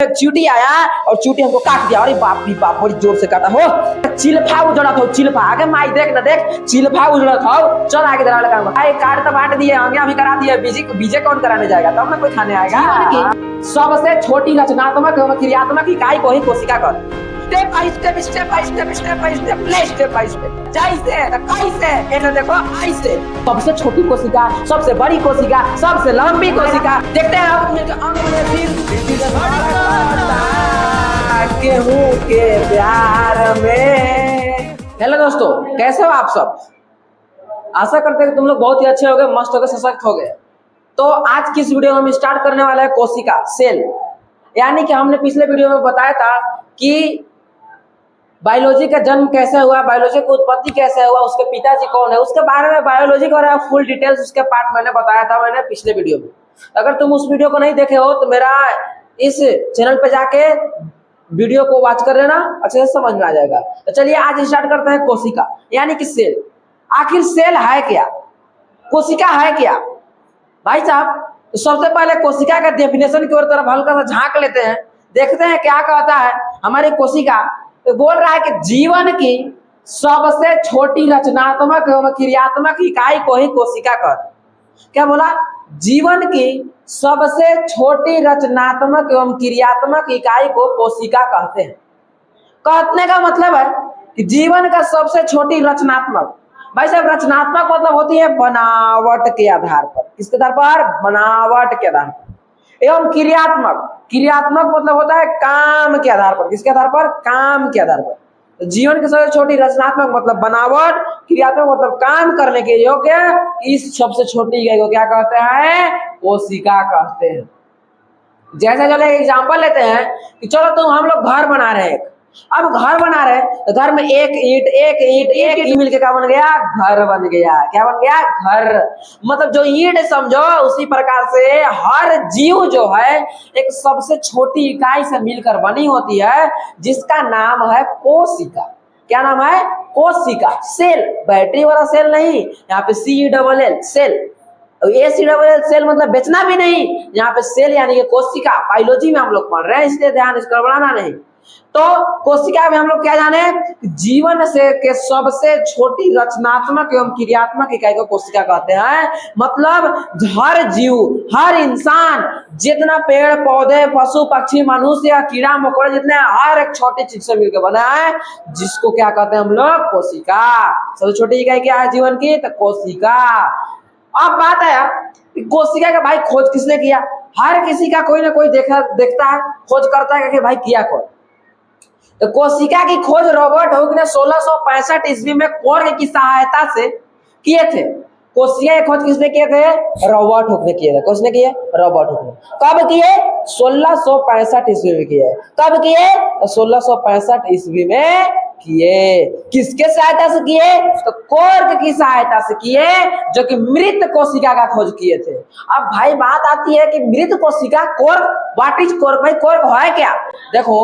चींटी आया और चींटी हमको काट दिया। अरे बाप रे बाप, बड़ी जोर से काटा हो। चिल्फा उजड़ा था, चिल्फा आगे माई देख ना देख, चिल्फा उजड़ा था। चल आगे दरा लगा, भाई काट तो बांट दिए, आगे भी करा दिए, बीजे कौन कराने जाएगा, तब ना कोई खाने आएगा। सबसे छोटी रचनात्मक एवं क्रियात्मक इकाई को ही कोशिका कर। Step by step, step by step, step by step, step by step, जैसे कैसे ये देखो ऐसे। सबसे छोटी कोशिका, सबसे बड़ी कोशिका, सबसे लंबी कोशिका। देखते हैं अब गेहूं के प्यार में। हेलो दोस्तों, कैसे हो आप सब? आशा करते हैं कि तुम लोग बहुत ही अच्छे हो गए, मस्त हो गए, सशक्त हो गए। तो आज की इस वीडियो में हम स्टार्ट करने वाला है कोशिका, सेल। यानी कि हमने पिछले वीडियो में बताया था कि बायोलॉजी का जन्म कैसे हुआ, बायोलॉजी की उत्पत्ति कैसे हुआ, उसके पिताजी कौन है, उसके बारे में बायोलॉजी का फुल डिटेल्स उसके पार्ट मैंने बताया था मैंने पिछले वीडियो में। अगर तुम उस वीडियो को नहीं देखे हो तो मेरा इस चैनल पे जाके वीडियो को वॉच कर लेना, अच्छे से समझ में आ जाएगा। तो चलिए आज स्टार्ट करते हैं कोशिका यानी कि सेल। आखिर सेल है क्या, कोशिका है क्या भाई साहब? तो सबसे पहले कोशिका का डेफिनेशन की ओर तरफ हल्का सा झांक लेते हैं, देखते हैं क्या कहता है हमारी कोशिका। तो बोल रहा है कि जीवन की सबसे छोटी रचनात्मक एवं क्रियात्मक इकाई को ही कोशिका कहते। क्या बोला? जीवन की सबसे छोटी रचनात्मक एवं क्रियात्मक इकाई को कोशिका कहते हैं। कहने का मतलब है कि जीवन का सबसे छोटी रचनात्मक, भाई साहब रचनात्मक मतलब होती है बनावट के आधार पर। किसके आधार पर? बनावट के आधार पर। एवं क्रियात्मक, क्रियात्मक मतलब होता है काम के आधार पर। किसके आधार पर? काम के आधार पर। तो जीवन की सबसे छोटी रचनात्मक मतलब बनावट, क्रियात्मक मतलब काम करने के योग्य, इस सबसे छोटी इकाई को क्या कहते हैं? कोशिका कहते हैं। जैसे चलो एग्जांपल लेते हैं कि चलो तुम हम लोग घर बना रहे हैं। अब घर बना रहे हैं तो घर में एक ईंट मिलके क्या बन गया? घर बन गया। क्या बन गया? घर। मतलब जो ईंट समझो, उसी प्रकार से हर जीव जो है एक सबसे छोटी इकाई से मिलकर बनी होती है, जिसका नाम है कोशिका। क्या नाम है? कोशिका। सेल, बैटरी वाला सेल नहीं, यहाँ पे CELL सेल। ACEL सेल मतलब बेचना भी नहीं, यहाँ पे सेल यानी कि कोशिका। बायोलॉजी में हम लोग पढ़ रहे हैं, इसलिए ध्यान इसका बढ़ाना नहीं। तो कोशिका में हम लोग क्या जाने? जीवन से के सबसे छोटी रचनात्मक एवं क्रियात्मक इकाई को कोशिका कहते हैं। मतलब हर जीव, हर इंसान, जितना पेड़ पौधे, पशु पक्षी, मनुष्य या कीड़ा मकोड़े, जितने हर एक छोटी चीज से मिलकर बना है, जिसको क्या कहते हैं हम लोग? कोशिका। सबसे छोटी इकाई क्या है जीवन की? तो कोशिका। अब बात आया कोशिका का भाई खोज किसने किया? हर किसी का कोई ना कोई देखता है, खोज करता है कि भाई किया कौन। तो कोशिका की खोज रॉबर्ट हुक ने 1665 ईस्वी में कोर्ग की सहायता से किए थे। कोशिका की खोज किसने किए थे? रॉबर्ट हुक ने किए थे। किसने किए? रॉबर्ट हुक ने। कब किए? 1665 ईस्वी में किए। कब किए? 1665 ईस्वी में किए। किसके सहायता से किए? तो कोर्ग की सहायता से किए, जो कि मृत कोशिका का खोज किए थे। अब भाई बात आती है कि मृत कोशिका, कोर्ग, व्हाट इज कोर्ग? भाई कोर्ग है क्या? देखो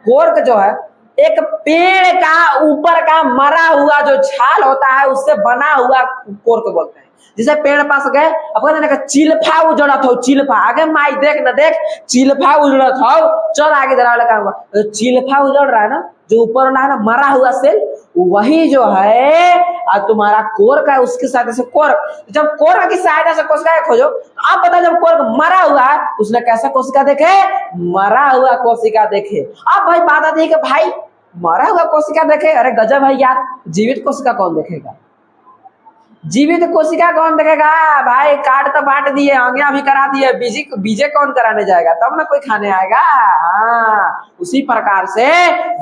कोर्ग जो है एक पेड़ का ऊपर का मरा हुआ जो छाल होता है, उससे बना हुआ कोर्ग बोलते हैं। जैसे पेड़ पास गए, अब चिल्फा उजड़ा था, चिल्फा आगे माई देख ना देख, चिल्फा उजड़ा था। चल आगे जरा लगा, तो चिल्फा उजड़ रहा है ना, जो ऊपर है ना मरा हुआ सेल, वही जो है तुम्हारा कोर्ग है। उसकी सहायता से कोर्ग, जब कोर्ग की सहायता से कोशिका खोजो, आप बताओ जब कोर्ग मरा हुआ है, उसने कैसा कोशिका देखे? मरा हुआ कोशिका देखे। अब भाई बात आती है कि भाई मरा हुआ कोशिका देखे, अरे गजब है यार, जीवित कोशिका कौन देखेगा? जीवित कोशिका कौन देखेगा भाई? काट तो बांट दिए, आगे भी करा दिए, बीजे कौन कराने जाएगा, तब ना कोई खाने आएगा। हाँ, उसी प्रकार से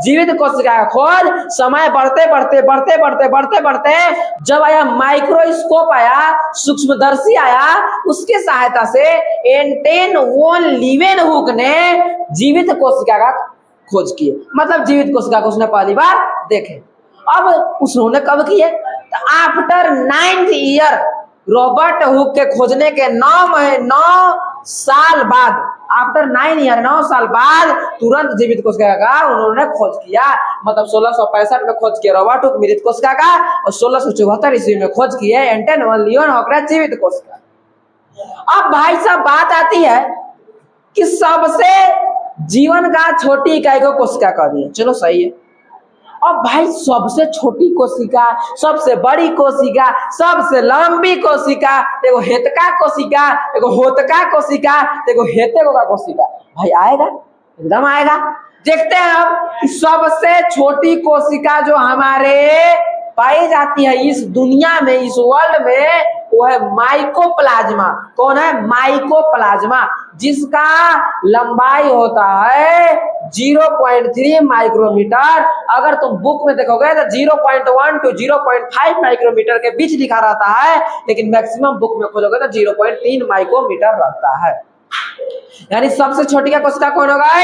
जीवित कोशिका का खोज समय बढ़ते बढ़ते जब आया माइक्रोस्कोप, आया सूक्ष्मदर्शी आया, उसके सहायता से एंटन वॉन लीवेनहुक ने जीवित कोशिका का खोज किए। मतलब जीवित कोशिका को उसने पहली बार देखे। अब उसने कब किए? After 9th year, Robert Hooke के खोजने के 9 साल बाद, आफ्टर 9 ईयर 9 साल बाद तुरंत जीवित कोशिका का उन्होंने खोज किया। मतलब 1665 में खोज किया रॉबर्ट हुक मृत कोशिका का, और 1674 ईस्वी में खोज किए एंटन वॉन लीवेनहुक ने जीवित कोशिका। अब भाई साहब बात आती है कि सबसे जीवन का छोटी इकाई को कोशिका कह दिए, चलो सही है। अब भाई सबसे छोटी कोशिका, सबसे बड़ी कोशिका, सबसे लंबी कोशिका, एगो हेतका कोशिका, एगो होतका कोशिका, एगो हेतेगो का कोशिका, भाई आएगा, एकदम आएगा। देखते हैं अब कि सबसे छोटी कोशिका जो हमारे पाई जाती है इस दुनिया में, इस वर्ल्ड में, वो है माइकोप्लाज्मा। कौन है? माइकोप्लाज्मा, जिसका लंबाई होता है 0.3 माइक्रोमीटर। अगर तुम बुक में देखोगे तो 0.1 to 0.5 माइक्रोमीटर के बीच लिखा रहता है, लेकिन मैक्सिमम बुक में खोलोगे तो 0.3 माइक्रोमीटर रहता है। यानी सबसे छोटी का कोशिका कौन होगा?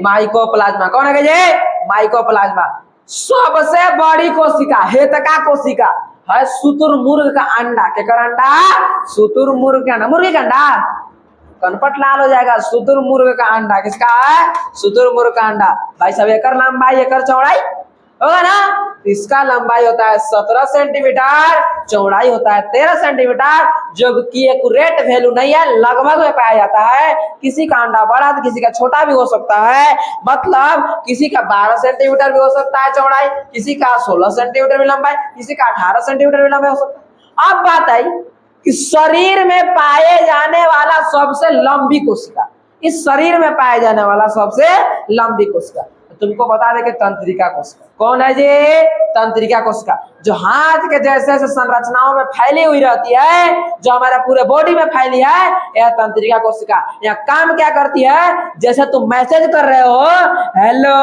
माइकोप्लाज्मा। कौन है ये? माइकोप्लाज्मा। सबसे बड़ी कोशिका हेतका कोशिका है शुतुरमुर्ग का अंडा। क्या अंडा? शुतुरमुर्ग का अंडा। मुर्गी का अंडा कनपट लाल हो जाएगा। शुतुरमुर्ग का अंडा किसका है? शुतुरमुर्ग का अंडा। भाई सब एकर लंबाई एकर चौड़ाई होगा ना? इसका लंबाई होता है 17 सेंटीमीटर, चौड़ाई होता है 13 सेंटीमीटर, जो कि एक्यूरेट वैल्यू नहीं है, लगभग में पाया जाता है। किसी का अंडा बड़ा तो किसी का छोटा भी हो सकता है, मतलब किसी का 12 सेंटीमीटर भी हो सकता है चौड़ाई, किसी का 16 सेंटीमीटर भी लंबाई, किसी का 18 सेंटीमीटर भी लंबाई हो सकता है। अब बात आई कि शरीर में पाए जाने वाला सबसे लंबी कोशिका, इस शरीर में पाया जाने वाला सबसे लंबी कोशिका तुमको बता दे कि तंत्रिका कोशिका। कौन है ये? तंत्रिका कोशिका, जो हाथ के जैसे ऐसे संरचनाओं में फैली हुई रहती है, जो हमारे पूरे बॉडी में फैली है, यह तंत्रिका कोशिका। यह काम क्या करती है? जैसे तुम मैसेज कर रहे हो, हेलो,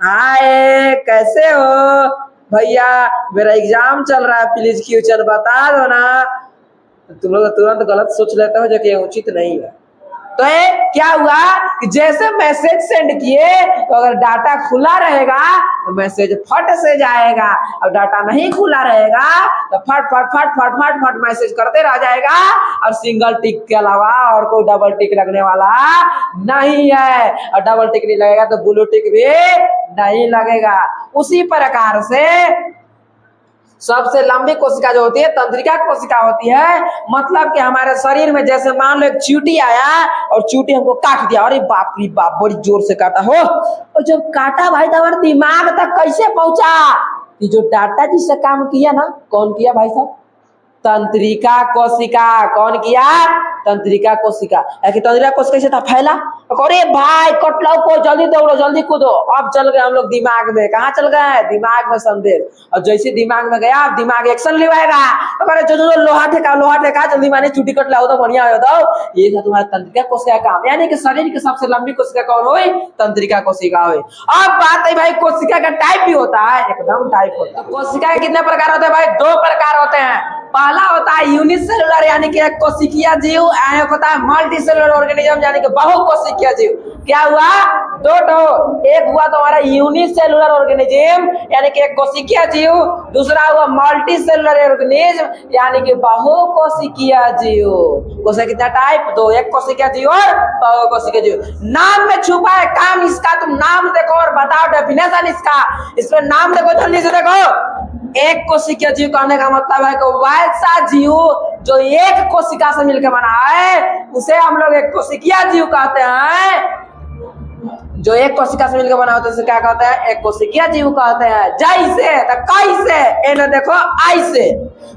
हाय, कैसे हो भैया, मेरा एग्जाम चल रहा है, प्लीज फ्यूचर बता दो ना। तुम लोग तुरंत गलत सोच लेते हो, जो कि उचित नहीं है। तो ये क्या हुआ कि जैसे मैसेज सेंड किए, तो अगर डाटा खुला रहेगा तो मैसेज फट से जाएगा, और डाटा नहीं खुला रहेगा तो फट फट फट फट फट फट मैसेज करते रह जाएगा, और सिंगल टिक के अलावा और कोई डबल टिक लगने वाला नहीं है। और डबल टिक नहीं लगेगा तो ब्लू टिक भी नहीं लगेगा। उसी प्रकार से सबसे लंबी कोशिका जो होती है तंत्रिका कोशिका होती है। मतलब कि हमारे शरीर में जैसे मान लो एक चींटी आया और चींटी हमको काट दिया, अरे बाप रे बाप, बड़ी जोर से काटा हो, और जब काटा भाई तो हमारे दिमाग तक कैसे पहुंचा? कि जो डाटा जिससे काम किया ना, कौन किया भाई साहब? तंत्रिका कोशिका। कौन किया? तंत्रिका कोशिका। तंत्रिका कोशिका से था फैला, अरे भाई कटलाओ को जल्दी दौड़ो, जल्दी कूदो। अब चल गए हम लोग दिमाग में। कहाँ चल गए? दिमाग में संदेश। और जैसे दिमाग में गया, अब दिमाग एक्शन लेवाएगा, अरे जो जो लोहा ठेका जल्दी माने चुटी कटलाओ तो बढ़िया हो तो ये था तुम्हारा तंत्रिका कोशिका काम। यानी कि शरीर की सबसे लंबी कोशिका कौन हुई? तंत्रिका कोशिका हुई। अब बात है भाई कोशिका का टाइप भी होता है, एकदम टाइप होता है। कोशिका के कितने प्रकार होते हैं भाई? 2 प्रकार होते हैं। पहला होता है यूनिसेलुलर यानी कि एक कोशिकीय जीव, एक होता है मल्टी सेलुलर ऑर्गेनिज्म यानी कि बहुकोशिकीय जीव। क्या हुआ? दो। एक हुआ तुम्हारा यूनिसेलुलर ऑर्गेनिज्म यानी कि एक कोशिकीय जीव, दूसरा हुआ मल्टी सेलुलर ऑर्गेनिज्म यानी कि बहुकोशिकीय जीव। कोशिका कितना टाइप? 2, एक कोशिकीय जीव और बहुकोशिकीय जीव। नाम में छुपा है काम इसका, तुम नाम देखो और बताओ डेफिनेशन इसका। इसमें नाम देखो, जल्दी से देखो। एक कोशिकीय जीव कहने का मतलब है कि वैसा जीव जो एक कोशिका से मिलकर बना है, उसे हम लोग एक कोशिकीय जीव कहते हैं। जो एक कोशिका से मिलकर बना होता है उसे क्या कहते हैं? एक कोशिकीय जीव कहते हैं। जैसे तो कैसे, एने देखो ऐसे।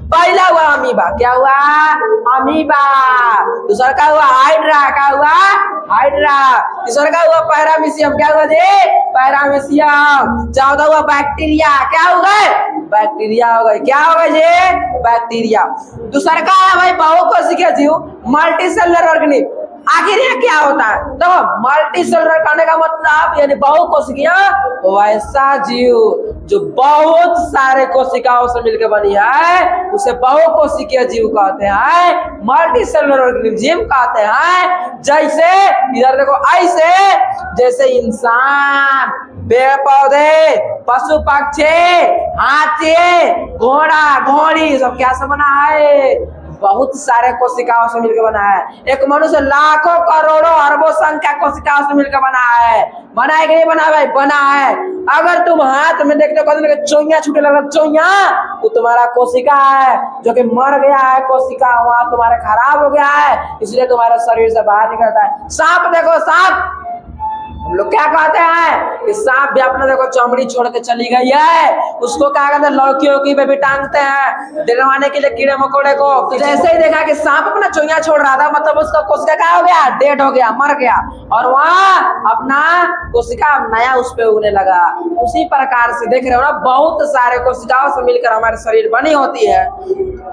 पहला हुआ अमीबा। क्या हुआ? अमीबा। दूसरा का हुआ हाइड्रा। क्या हुआ? हाइड्रा। तीसरा का हुआ पैरामीशियम। क्या हुआ जी? पैरामीशियम। चौथा हुआ बैक्टीरिया। क्या हो गए? बैक्टीरिया हो गए। क्या हो गए जी? बैक्टीरिया। दूसरा का है भाई बहुकोशिकीय जीव, मल्टी सेलुलर ऑर्गेनिज्म। आखिर ये क्या होता है? तो मल्टी सेलुलर कहने का मतलब यानी बहुकोशिकीय वैसा जीव जो बहुत सारे कोशिकाओं से मिलकर बनी है, उसे बहुकोशिकीय जीव कहते हैं, मल्टी सेलुलर ऑर्गेनिज्म कहते हैं। जैसे इधर देखो ऐसे, जैसे इंसान, पेड़ पौधे, पशु पक्षी, हाथी, घोड़ा, घोड़ी सब क्या से बना है? बहुत सारे कोशिकाओं से मिलकर बना है। एक मनुष्य लाखों करोड़ों अरबों संख्या कोशिकाओं से मिलकर बना है। बना है कि नहीं बना भाई? बना है। अगर तुम हाथ में देखते हो चोइया छूटे लगा, चोइया वो तुम्हारा कोशिका है जो कि मर गया है, कोशिका वहां तुम्हारे खराब हो गया है, इसलिए तुम्हारे शरीर से बाहर निकलता है। सांप देखो, सांप हम लोग क्या कहते हैं कि सांप भी अपना देखो चमड़ी छोड़ के चली गई है, उसको क्या कहते हैं लौकी वौकी पे भी टांगते हैं डरवाने के लिए कीड़े मकोड़े को। तो जैसे ही देखा कि सांप अपना चुइयां छोड़ रहा था, मतलब उसका कोशिका क्या हो गया, डेड हो गया, मर गया, और वहाँ अपना कोशिका नया उस पे उगने लगा। उसी प्रकार से देख रहे हो ना, बहुत सारे कोशिकाओं से मिलकर हमारे शरीर बनी होती है।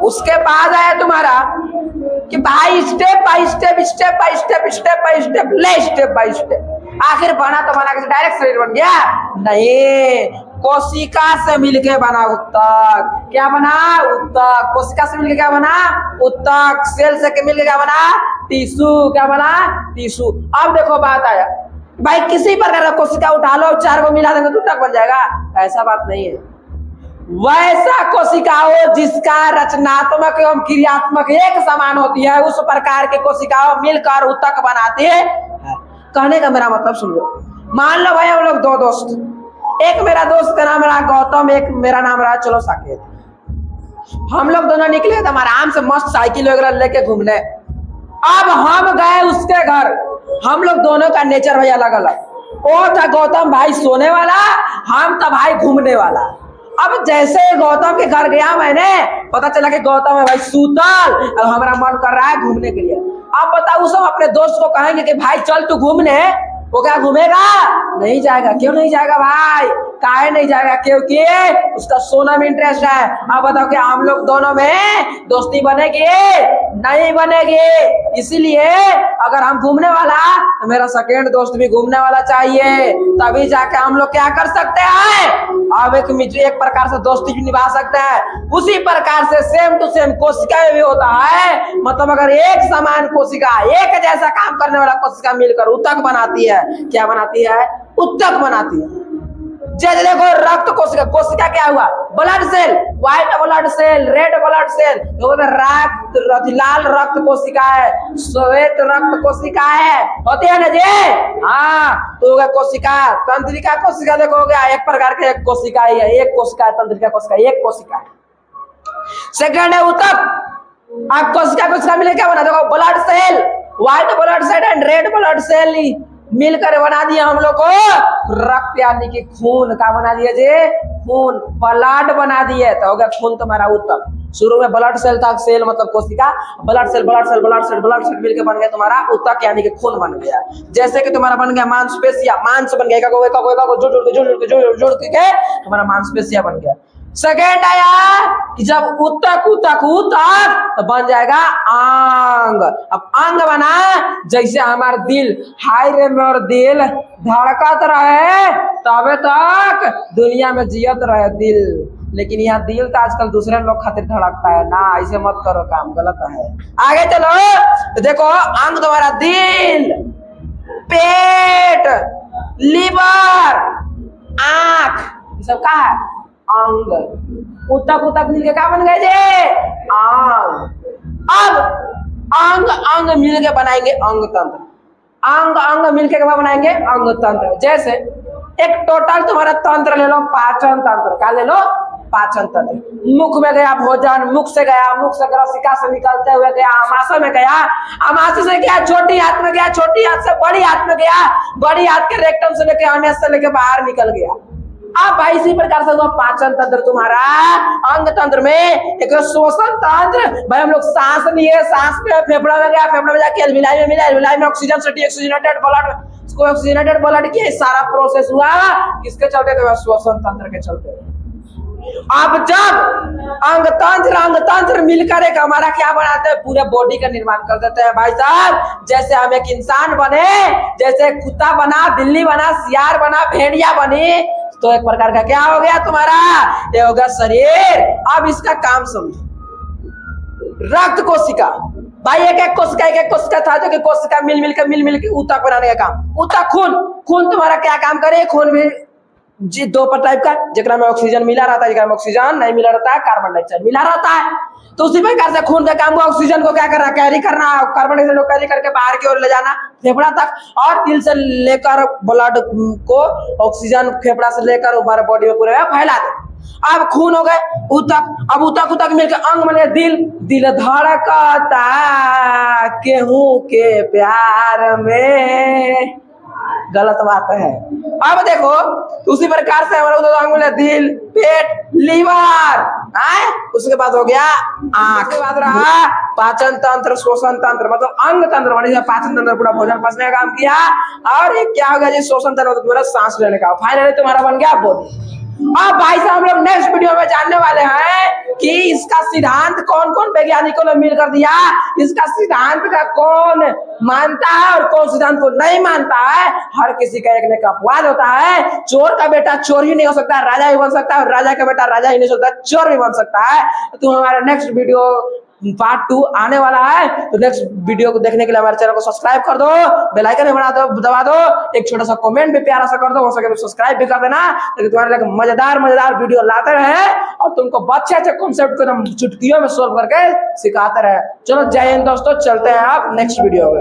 उसके बाद आया तुम्हारा कि भाई step by step, step by step, step by step, ले स्टेप बाय स्टेप, आखिर बना तो बना के डायरेक्ट शरीर बन गया? नहीं, कोशिका से मिलके बना उत्तक। क्या बना? उत्तक। कोशिका से मिलके क्या बना? उत्तक। सेल से मिलके क्या बना? टिश्यू। क्या बना? टिश्यू। अब देखो बात आया, भाई किसी प्रकार का कोशिका उठा लो, 4 को मिला देंगे तो उत्तक बन जाएगा? ऐसा बात नहीं है। वैसा कोशिकाओं जिसका रचनात्मक एवं क्रियात्मक एक समान होती है, उस प्रकार के कोशिकाओं मिलकर उत्तक बनाती है। कहने का मेरा मतलब सुन लो, मान लो भाई हम लोग 2 दोस्त, एक मेरा दोस्त का नाम रहा गौतम, एक मेरा नाम रहा चलो साकेत। हम लोग दोनों निकले थे आराम से मस्त साइकिल वगैरह लेके घूमने। अब हम गए उसके घर, हम लोग दोनों का नेचर भाई अलग अलग। वो था गौतम भाई सोने वाला, हम था भाई घूमने वाला। अब जैसे गौतम के घर गया मैंने, पता चला कि गौतम है भाई सूतल, अब हमारा मन कर रहा है घूमने के लिए। अब बताओ सब अपने दोस्त को कहेंगे कि भाई चल तू घूमने, वो क्या घूमेगा? नहीं जाएगा। क्यों नहीं जाएगा भाई? काहे नहीं जाएगा? क्योंकि उसका सोना में इंटरेस्ट है। अब बताओ कि हम लोग दोनों में दोस्ती बनेगी? नहीं बनेगी। इसीलिए अगर हम घूमने वाला तो मेरा सेकेंड दोस्त भी घूमने वाला चाहिए, तभी जाके हम लोग क्या कर सकते हैं, अब एक प्रकार से दोस्ती भी निभा सकते हैं। उसी प्रकार से सेम टू सेम कोशिका में भी होता है। मतलब अगर एक समान कोशिका, एक जैसा काम करने वाला कोशिका मिलकर उत्तक बनाती है, क्या बनाती है? उत्तक बनाती है। जैसे देखो रक्त कोशिका, कोशिका क्या हुआ? Blood cell, white blood cell, red blood cell, रक्त, लाल रक्त कोशिका है, श्वेत रक्त कोशिका है, होती है ना जी? हाँ, तो कोशिका, तंत्रिका कोशिका देखो हो गया एक प्रकार के, एक कोशिका ही है, एक कोशिका है, तंत्रिका कोशिका एक कोशिका है। सेकंड है उत्तक। अब कोशिका कोशिका मिले क्या बना? देखो blood cell, white blood cell and red blood cell मिलकर बना दिया हम लोग को रक्त, यानी कि खून। का बना दिया जी? खून। ब्लड बना दिए तो हो गया खून तुम्हारा उत्तक। शुरू में ब्लड सेल था, सेल मतलब कोशिका, blood cell blood cell blood cell blood cell मिलकर बन गया तुम्हारा उत्तक, यानी कि खून बन गया। जैसे कि तुम्हारा बन गया मांसपेशिया, मांस बन गया, जोड़ के तुम्हारा मांसपेशिया बन गया। सेकेंड आया कि जब उत्तक उत्तक उत्तक तो बन जाएगा अंग। अब अंग बना, जैसे हमारा दिल, हाय रे मोर दिल धड़कत रहे तबे तक दुनिया में जियत रहे दिल, लेकिन यहाँ दिल तो आजकल दूसरे लोग खातिर धड़कता है ना, ऐसे मत करो, काम गलत है। आगे चलो तो देखो अंग तुम्हारा दिल, पेट, लीवर, आंख, ये सब का है? अंग। उत्तक उत्तक मिलके क्या बन गए जे? अंग। अब अंग अंग मिलके बनाएंगे अंग तंत्र, अंग अंग मिलके क्या बनाएंगे? अंग तंत्र। जैसे एक टोटल तुम्हारा तंत्र ले लो, पाचन तंत्र। क्या ले लो? पाचन तंत्र। मुख में गया भोजन, मुख से गया, मुख से रसिका से निकलते हुए गया आमाशय में गया, आमाशय से गया छोटी हाथ में गया, छोटी हाथ से बड़ी हाथ में गया, बड़ी हाथ के रेक्टम से लेके अनस से लेके बाहर निकल गया। अब भाई इसी प्रकार से हुआ पाचन तंत्र तुम्हारा। अंग तंत्र में एक श्वसन तंत्र, भाई हम लोग सांस लिए, सांस पे फेफड़ा में गया, फेफड़ा में जाके अलविलाई में मिला, अलविलाई में ऑक्सीजन से ऑक्सीजनेटेड ब्लड, उसको ऑक्सीजनेटेड ब्लड किया, सारा प्रोसेस हुआ किसके चलते? तो श्वसन तंत्र के चलते। अब जब अंग तंत्र मिलकर एक हमारा क्या बनाते हैं? पूरे बॉडी का निर्माण कर देते हैं भाई साहब। जैसे हम एक इंसान बने, जैसे कुत्ता बना, बिल्ली बना, सियार बना, भेड़िया बनी, तो एक प्रकार का क्या हो गया तुम्हारा? ये हो गया शरीर। अब इसका काम समझो। रक्त कोशिका, भाई एक एक कोशिका था, जो कि कोशिका मिल के उत्तक बनाने का काम। उत्तक खून, खून तुम्हारा क्या काम करे? खून भी जी 2 टाइप का, जेकरा में ऑक्सीजन मिला रहता है, जेकरा में ऑक्सीजन नहीं मिला रहता है, कार्बन डाइऑक्साइड मिला रहता है। तो उसी प्रकार से खून का काम हुआ ऑक्सीजन को क्या करना? कैरी करना, कार्बन डाइऑक्साइड को कैरी करके बाहर की ओर ले जाना फेफड़ा तक, और दिल से लेकर ब्लड को ऑक्सीजन फेफड़ा से लेकर हमारे बॉडी में पूरे फैला दे। अब खून हो गए उत्तक। अब उत्तक उत्तक मिलकर अंग बने दिल, दिल धड़कता केहू के प्यार में, गलत बात है। अब देखो उसी प्रकार से हमारा दो अंगुल है दिल, पेट, लीवर, उसके बाद हो गया आंख, उसके बाद रहा पाचन तंत्र, श्वसन तंत्र मतलब अंग तंत्र, मतलब पाचन तंत्र पूरा भोजन पचने का काम किया। और एक क्या हो गया जी श्वसन तंत्र, मतलब तुम्हारा सांस लेने का। फाइनली तुम्हारा बन गया बॉडी। अब भाई साहब हम लोग नेक्स्ट वीडियो में जानने वाले हैं कि इसका सिद्धांत कौन कौन वैज्ञानिकों ने मिलकर दिया, इसका सिद्धांत का कौन मानता है और कौन सिद्धांत को नहीं मानता है। हर किसी का एक न अपवाद होता है। चोर का बेटा चोर ही नहीं हो सकता, राजा ही बन सकता है, और राजा का बेटा राजा ही नहीं हो सकता, चोर भी बन सकता है। तो हमारा नेक्स्ट वीडियो पार्ट 2 आने वाला है। तो नेक्स्ट वीडियो को देखने के लिए हमारे चैनल को सब्सक्राइब कर दो, बेल आइकन बना दो, दबा दो, एक छोटा सा कमेंट भी प्यारा सा कर दो, हो सके तो सब्सक्राइब भी कर देना, ताकि तुम्हारे लिए मजेदार वीडियो लाते रहे और तुमको अच्छे कॉन्सेप्ट को हम चुटकियों में सोल्व करके सिखाते रहे। चलो जय हिंद दोस्तों, चलते हैं आप नेक्स्ट वीडियो में।